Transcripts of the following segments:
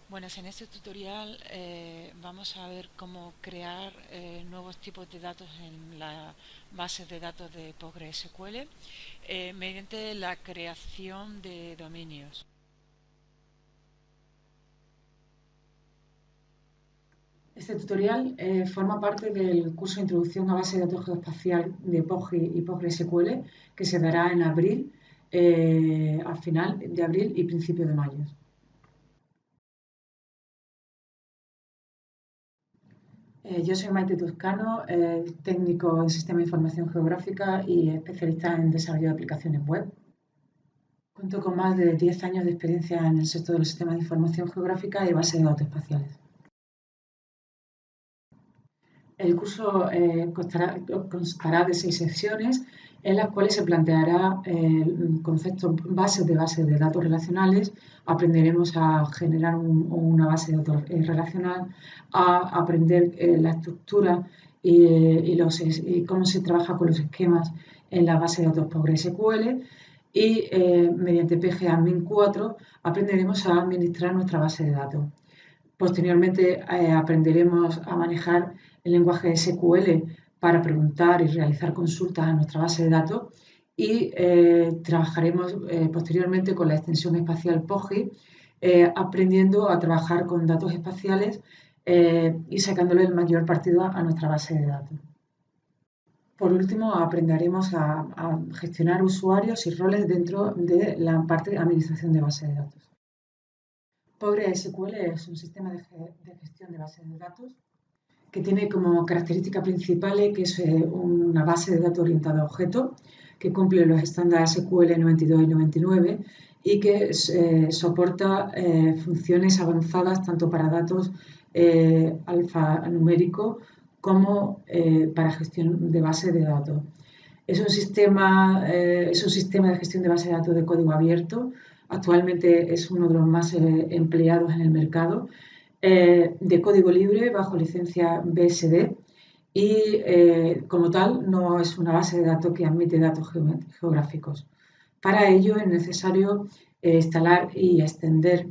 Buenas, en este tutorial vamos a ver cómo crear nuevos tipos de datos en la base de datos de PostgreSQL mediante la creación de dominios. Este tutorial forma parte del curso Introducción a Base de Datos Geoespacial de PostgreSQL y PostgreSQL que se dará en abril, al final de abril y principio de mayo. Yo soy Maite Toscano, técnico en Sistema de Información Geográfica y especialista en desarrollo de aplicaciones web. Cuento con más de 10 años de experiencia en el sector de los sistemas de información geográfica y bases de datos espaciales. El curso constará de 6 secciones en las cuales se planteará conceptos bases de datos relacionales. Aprenderemos a generar una base de datos relacional, a aprender la estructura y cómo se trabaja con los esquemas en la base de datos PostgreSQL y mediante PGAdmin 4 aprenderemos a administrar nuestra base de datos. Posteriormente aprenderemos a manejar el lenguaje SQL para preguntar y realizar consultas a nuestra base de datos y trabajaremos posteriormente con la extensión espacial POGI, aprendiendo a trabajar con datos espaciales y sacándole el mayor partido a nuestra base de datos. Por último, aprenderemos a gestionar usuarios y roles dentro de la parte de administración de base de datos. PostgreSQL es un sistema de gestión de bases de datos que tiene como característica principal que es una base de datos orientada a objetos que cumple los estándares SQL 92 y 99 y que soporta funciones avanzadas tanto para datos alfanumérico como para gestión de base de datos. Es un sistema de gestión de base de datos de código abierto. Actualmente es uno de los más empleados en el mercado, de código libre bajo licencia BSD y como tal no es una base de datos que admite datos geográficos. Para ello es necesario instalar y extender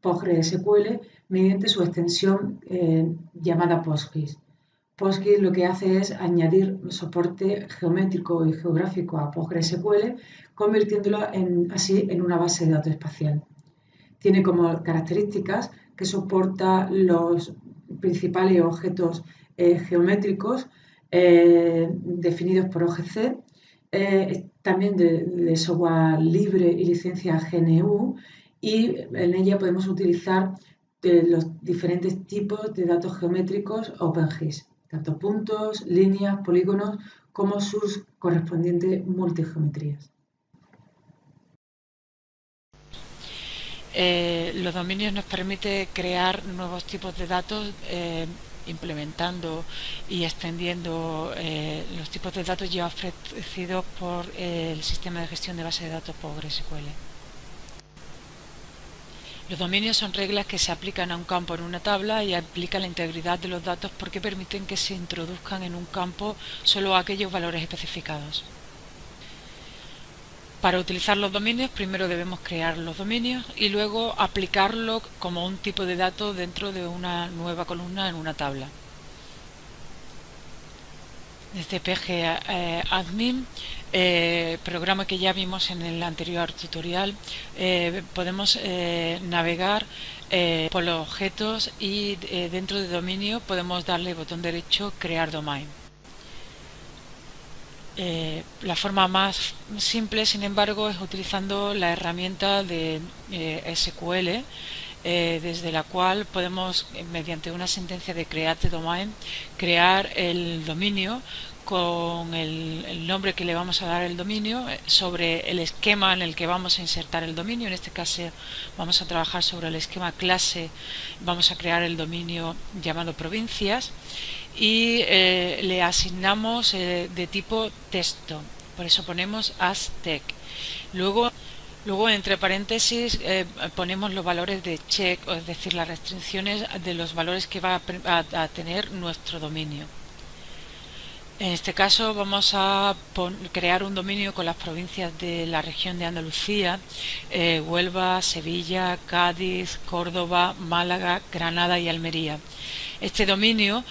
PostgreSQL mediante su extensión llamada PostGIS. PostGIS lo que hace es añadir soporte geométrico y geográfico a PostgreSQL, convirtiéndolo así en una base de datos espacial. Tiene como características que soporta los principales objetos geométricos definidos por OGC, también de software libre y licencia GNU, y en ella podemos utilizar los diferentes tipos de datos geométricos OpenGIS, tanto puntos, líneas, polígonos, como sus correspondientes multigeometrías. Los dominios nos permiten crear nuevos tipos de datos implementando y extendiendo los tipos de datos ya ofrecidos por el sistema de gestión de base de datos PostgreSQL. Los dominios son reglas que se aplican a un campo en una tabla y aplican la integridad de los datos porque permiten que se introduzcan en un campo solo aquellos valores especificados. Para utilizar los dominios, primero debemos crear los dominios y luego aplicarlo como un tipo de dato dentro de una nueva columna en una tabla. Desde PGAdmin, programa que ya vimos en el anterior tutorial, podemos navegar por los objetos y dentro de dominio podemos darle botón derecho crear domain. La forma más simple, sin embargo, es utilizando la herramienta de SQL, desde la cual podemos, mediante una sentencia de create domain, crear el dominio con el nombre que le vamos a dar al dominio, sobre el esquema en el que vamos a insertar el dominio. En este caso vamos a trabajar sobre el esquema clase, vamos a crear el dominio llamado provincias y le asignamos de tipo texto, por eso ponemos as_text. Luego entre paréntesis ponemos los valores de check, es decir, las restricciones de los valores que va a tener nuestro dominio. En este caso vamos a crear un dominio con las provincias de la región de Andalucía, Huelva, Sevilla, Cádiz, Córdoba, Málaga, Granada y Almería. Este dominio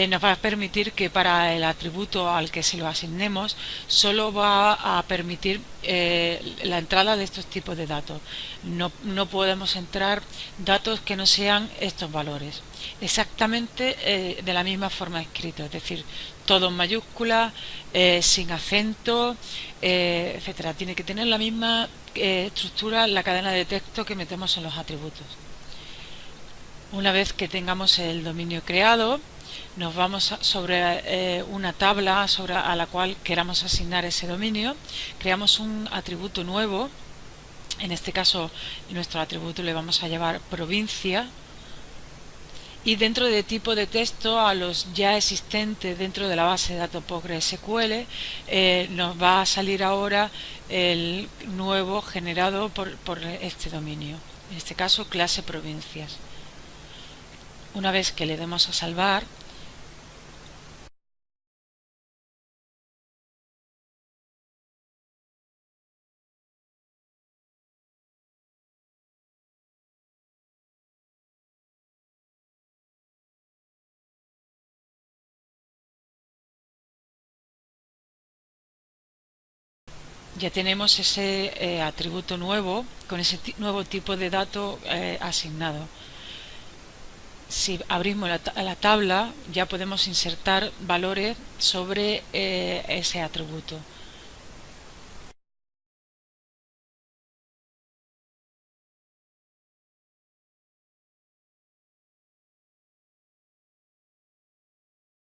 nos va a permitir que para el atributo al que se lo asignemos solo va a permitir la entrada de estos tipos de datos. No podemos entrar datos que no sean estos valores. Exactamente de la misma forma escrito, es decir, todo en mayúscula, sin acento, etcétera. Tiene que tener la misma estructura en la cadena de texto que metemos en los atributos. Una vez que tengamos el dominio creado, nos vamos sobre una tabla a la cual queramos asignar ese dominio, creamos un atributo nuevo. En este caso, nuestro atributo le vamos a llamar provincia, y dentro de tipo de texto, a los ya existentes dentro de la base de datos PostgreSQL, nos va a salir ahora el nuevo generado por este dominio, en este caso clase provincias. Una vez que le demos a salvar, ya tenemos ese atributo nuevo con ese nuevo tipo de dato asignado. Si abrimos la tabla, ya podemos insertar valores sobre ese atributo.